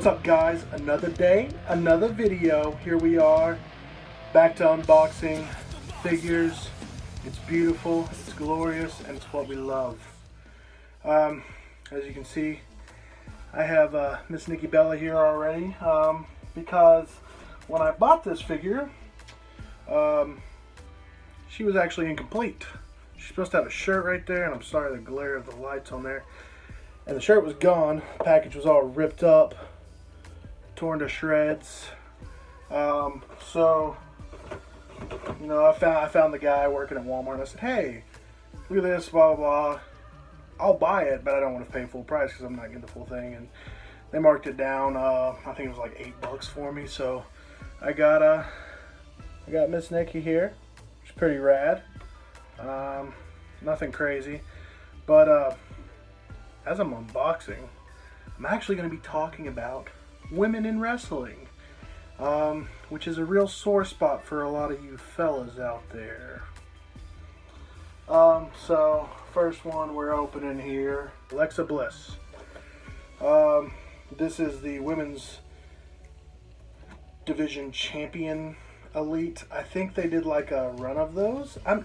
What's up, guys? Another day, another video. Here we are, back to unboxing figures. It's beautiful, it's glorious, and it's what we love. As you can see, I have Miss Nikki Bella here already, because when I bought this figure, she was actually incomplete. She's supposed to have a shirt right there, and I'm sorry the glare of the lights on there. And the shirt was gone. The package was all ripped up, torn to shreds. So, you know, I found the guy working at Walmart, and I said, hey, look at this, blah, blah, blah. I'll buy it, but I don't want to pay full price because I'm not getting the full thing. And they marked it down. I think it was like $8 for me. So I got Miss Nikki here. She's pretty rad. Nothing crazy, but as I'm unboxing, I'm actually going to be talking about women in wrestling, which is a real sore spot for a lot of you fellas out there. So first one we're opening here, Alexa Bliss. This is the women's division champion elite. I think they did like a run of those. I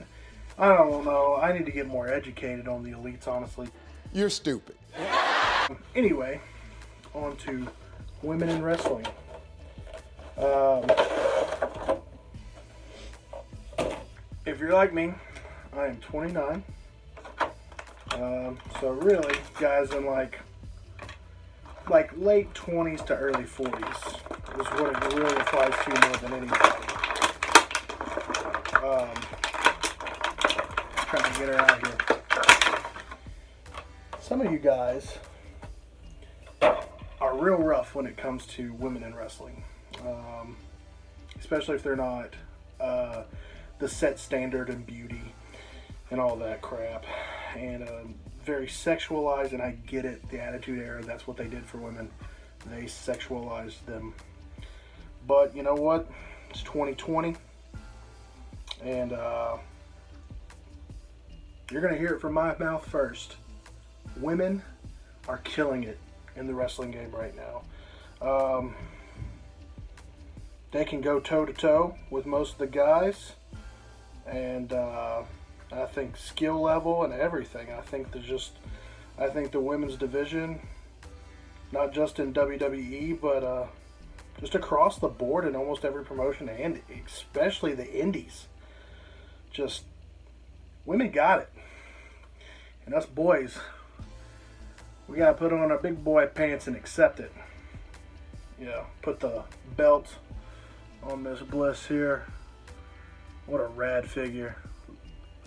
don't know. I need to get more educated on the elites, honestly. You're stupid. Anyway, on to women in wrestling. If you're like me, I am 29. So really, guys in like late 20s to early 40s is what it really applies to more than anybody. Trying to get her out here. Some of you guys are real rough when it comes to women in wrestling, especially if they're not the set standard in beauty and all that crap, and very sexualized. And I get it, the Attitude Era, that's what they did for women. They sexualized them. But you know what? It's 2020, and you're going to hear it from my mouth first. Women are killing it in the wrestling game right now. They can go toe-to-toe with most of the guys. And I think skill level and everything. I think the women's division, not just in WWE, but just across the board in almost every promotion, and especially the indies. Just, women got it. And us boys, we gotta put on our big boy pants and accept it. Yeah, put the belt on Miss Bliss here. What a rad figure.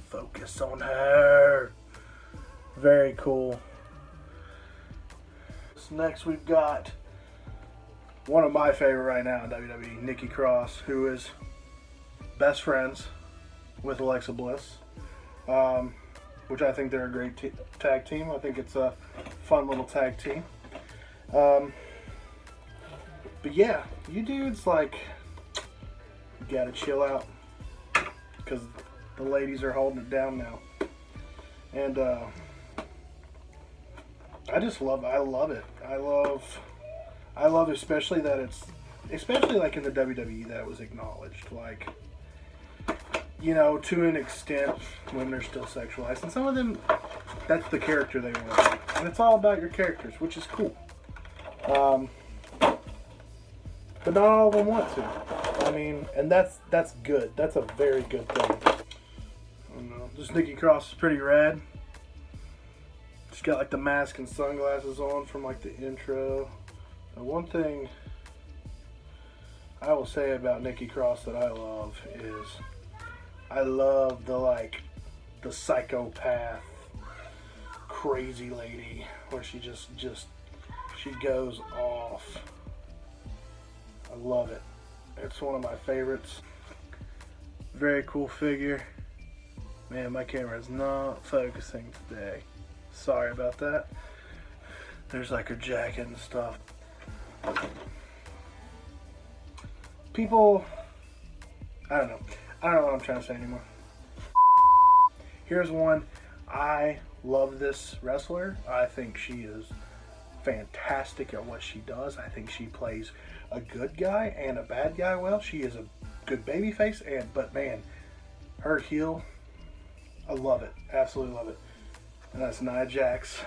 Focus on her. Very cool. So next we've got one of my favorite right now in WWE, Nikki Cross, who is best friends with Alexa Bliss. Which I think they're a great tag team. I think it's a fun little tag team. But yeah, you dudes, like, you gotta chill out, because the ladies are holding it down now. And I love it. I love especially that especially like in the WWE, that it was acknowledged. Like, you know, to an extent, women are still sexualized. And some of them, that's the character they want to be. And it's all about your characters, which is cool. But not all of them want to. I mean, and that's good. That's a very good thing. I don't know. This Nikki Cross is pretty rad. She's got like the mask and sunglasses on from like the intro. And one thing I will say about Nikki Cross that I love is I love the psychopath crazy lady where she she goes off. I love it. It's one of my favorites. Very cool figure. Man, my camera is not focusing today. Sorry about that. There's like her jacket and stuff. People, I don't know what I'm trying to say anymore. Here's one. I love this wrestler. I think she is fantastic at what she does. I think she plays a good guy and a bad guy well. She is a good babyface, but man, her heel, I love it. Absolutely love it. And that's Nia Jax.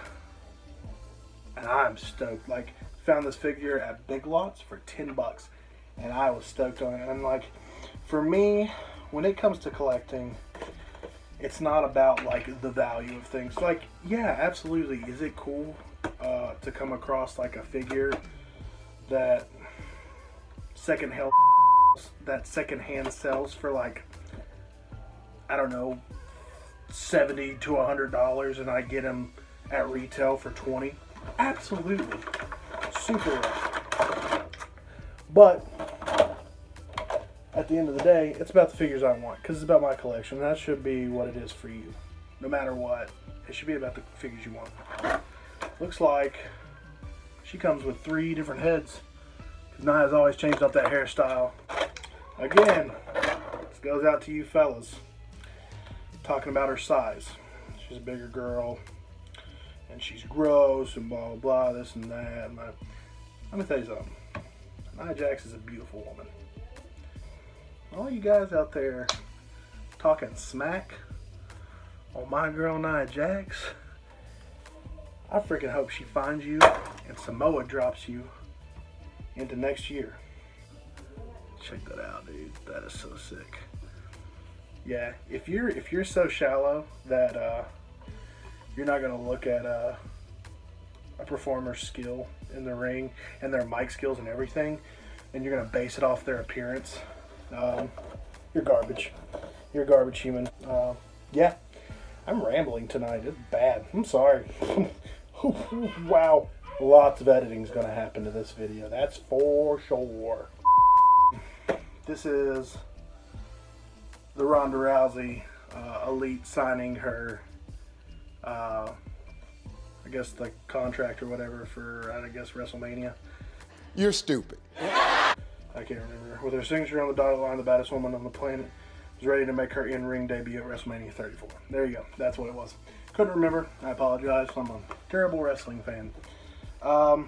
And I'm stoked. Like, found this figure at Big Lots for $10. And I was stoked on it. And like, for me, when it comes to collecting, it's not about like the value of things. Like, yeah, absolutely. Is it cool to come across like a figure that secondhand sells for like, I don't know, $70 to $100, and I get them at retail for $20? Absolutely, super rare. But at the end of the day, it's about the figures I want, because it's about my collection. That should be what it is for you. No matter what, it should be about the figures you want. Looks like she comes with 3 different heads, because Nia's always changed up that hairstyle. Again, this goes out to you fellas. Talking about her size. She's a bigger girl, and she's gross, and blah, blah, blah, this and that. And let me tell you something. Nia Jax is a beautiful woman. All you guys out there talking smack on my girl Nia Jax, I freaking hope she finds you and Samoa drops you into next year. Check that out, dude. That is so sick. Yeah, if you're so shallow that you're not gonna look at a performer's skill in the ring and their mic skills and everything, and you're gonna base it off their appearance, you're garbage. You're a garbage human. Yeah, I'm rambling tonight. It's bad. I'm sorry. Wow, lots of editing is gonna happen to this video. That's for sure. This is the Ronda Rousey Elite signing her, I guess the contract or whatever for, I guess, WrestleMania. You're stupid. I can't remember. With her signature on the dotted line, the baddest woman on the planet is ready to make her in-ring debut at WrestleMania 34. There you go. That's what it was. Couldn't remember. I apologize. I'm a terrible wrestling fan. Ronda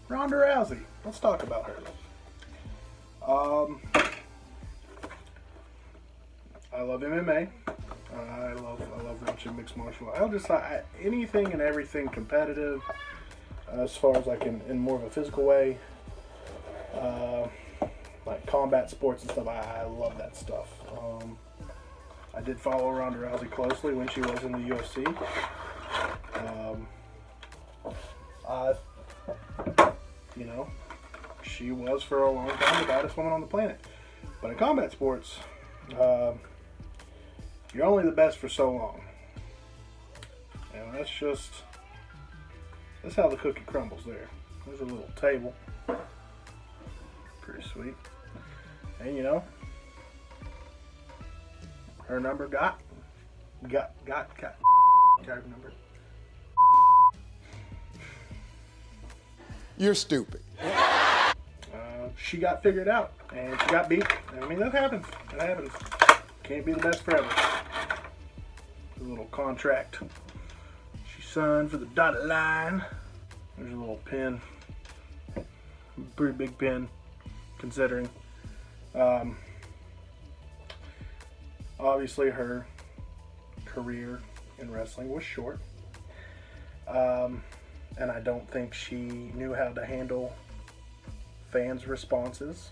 Rousey. Let's talk about her. I love MMA. I love watching mixed martial arts. I'll just anything and everything competitive, as far as like in more of a physical way, like combat sports and stuff. I love that stuff. I did follow Ronda Rousey closely when she was in the UFC. She was for a long time the baddest woman on the planet. But in combat sports, you're only the best for so long. And that's how the cookie crumbles there. There's a little table. Pretty sweet. And her number got her number. You're stupid. She got figured out, and she got beat. I mean, that happens. It happens. Can't be the best forever. A little contract she signed for the dotted line. There's a little pin. Pretty big pin, considering. Obviously, her career in wrestling was short. And I don't think she knew how to handle fans' responses.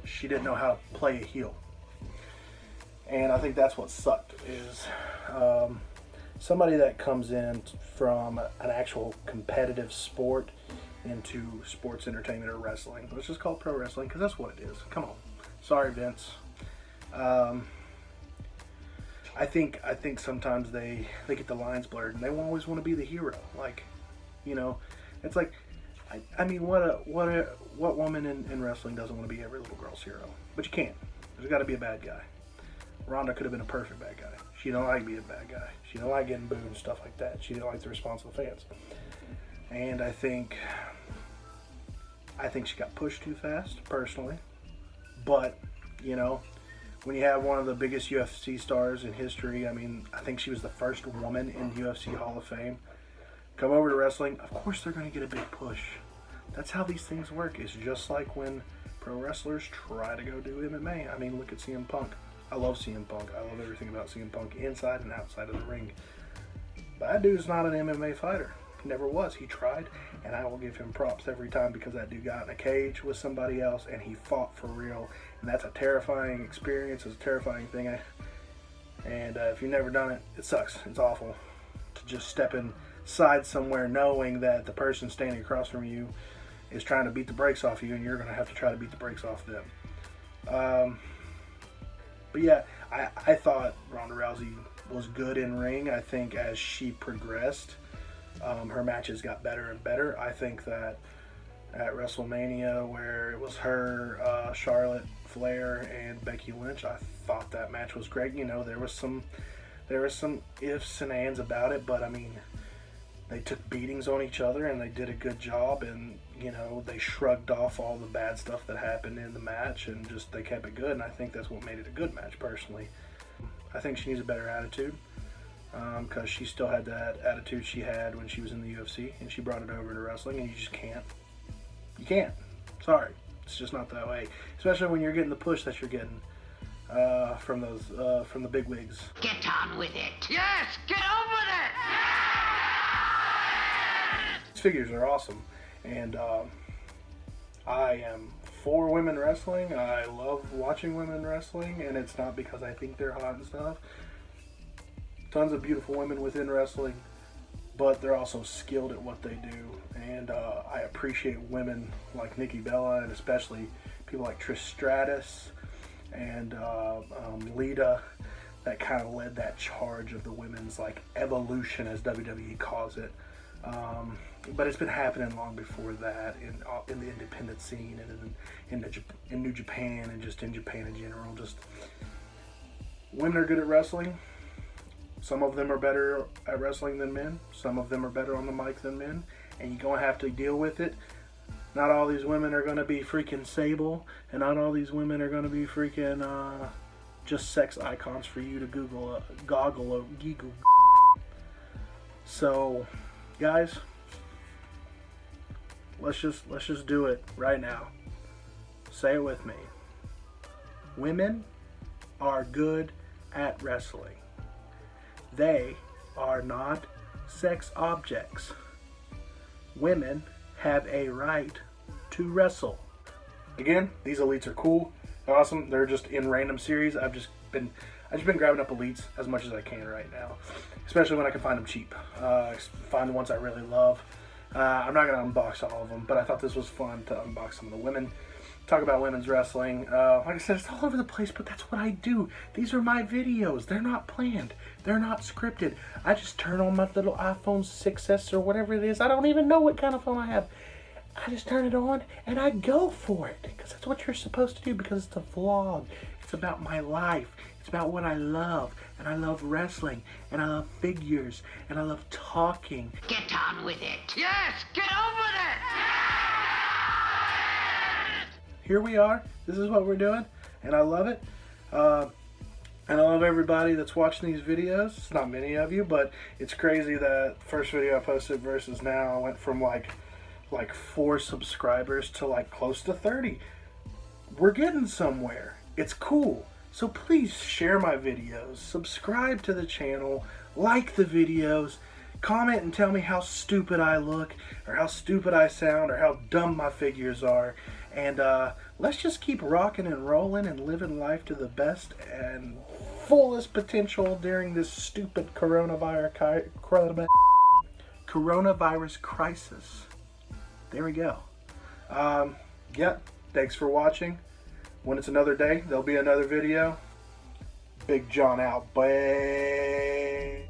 She didn't know how to play a heel. And I think that's what sucked, is somebody that comes in from an actual competitive sport into sports entertainment or wrestling. Let's just call it pro wrestling, because that's what it is. Come on. Sorry, Vince. I think sometimes they get the lines blurred, and they always want to be the hero. Like, it's like, I mean, what woman in wrestling doesn't want to be every little girl's hero? But you can't. There's got to be a bad guy. Ronda could have been a perfect bad guy. She don't like being a bad guy. She don't like getting booed and stuff like that. She didn't like the response of the fans. And I think she got pushed too fast, personally. But, when you have one of the biggest UFC stars in history, I mean, I think she was the first woman in the UFC Hall of Fame. come over to wrestling, of course they're going to get a big push. That's how these things work. It's just like when pro wrestlers try to go do MMA. I mean, look at CM Punk. I love CM Punk. I love everything about CM Punk inside and outside of the ring. That dude's not an MMA fighter. He never was. He tried, and I will give him props every time because that dude got in a cage with somebody else and he fought for real. And that's a terrifying experience. It's a terrifying thing. And if you've never done it, it sucks. It's awful to just step inside somewhere knowing that the person standing across from you is trying to beat the brakes off you, and you're going to have to try to beat the brakes off them. But yeah, I thought Ronda Rousey was good in ring. I think as she progressed, her matches got better and better. I think that at WrestleMania, where it was her, Charlotte Flair, and Becky Lynch, I thought that match was great. You know, there was some ifs and ands about it, but I mean, they took beatings on each other and they did a good job, and you know, they shrugged off all the bad stuff that happened in the match and just they kept it good, and I think that's what made it a good match personally. I think she needs a better attitude because she still had that attitude she had when she was in the UFC, and she brought it over to wrestling, and you just can't. You can't. Sorry. It's just not that way. Especially when you're getting the push that you're getting from the big wigs. Get on with it. Yes, get on with it. These figures are awesome, and I am for women wrestling. I love watching women wrestling, and it's not because I think they're hot and stuff. Tons of beautiful women within wrestling, but they're also skilled at what they do, and I appreciate women like Nikki Bella, and especially people like Trish Stratus and Lita, that kind of led that charge of the women's like evolution, as WWE calls it. But it's been happening long before that in the independent scene and in New Japan and just in Japan in general. Just women are good at wrestling. Some of them are better at wrestling than men. Some of them are better on the mic than men, and you're gonna have to deal with it. Not all these women are gonna be freaking Sable, and not all these women are gonna be freaking just sex icons for you to goggle or giggle. So, guys, let's just do it right now. Say it with me. Women are good at wrestling. They are not sex objects. Women have a right to wrestle. Again, these elites are cool, they're awesome. They're just in random series. I've just been grabbing up elites as much as I can right now, especially when I can find them cheap. Find the ones I really love. I'm not gonna unbox all of them, but I thought this was fun to unbox some of the women. Talk about women's wrestling. Like I said, it's all over the place, but that's what I do. These are my videos. They're not planned. They're not scripted. I just turn on my little iPhone 6S or whatever it is. I don't even know what kind of phone I have. I just turn it on and I go for it because that's what you're supposed to do, because it's a vlog. It's about my life. It's about what I love. And I love wrestling. And I love figures. And I love talking. Get on with it. Yes, get on with it. Here we are. This is what we're doing, and I love it. And I love everybody that's watching these videos. It's not many of you, but it's crazy that first video I posted versus now I went from like 4 subscribers to like close to 30. We're getting somewhere. It's cool. So please share my videos, subscribe to the channel, like the videos, comment and tell me how stupid I look, or how stupid I sound, or how dumb my figures are. And let's just keep rocking and rolling and living life to the best and fullest potential during this stupid coronavirus crisis. There we go. Yeah, thanks for watching. When it's another day, there'll be another video. Big John out. Bye.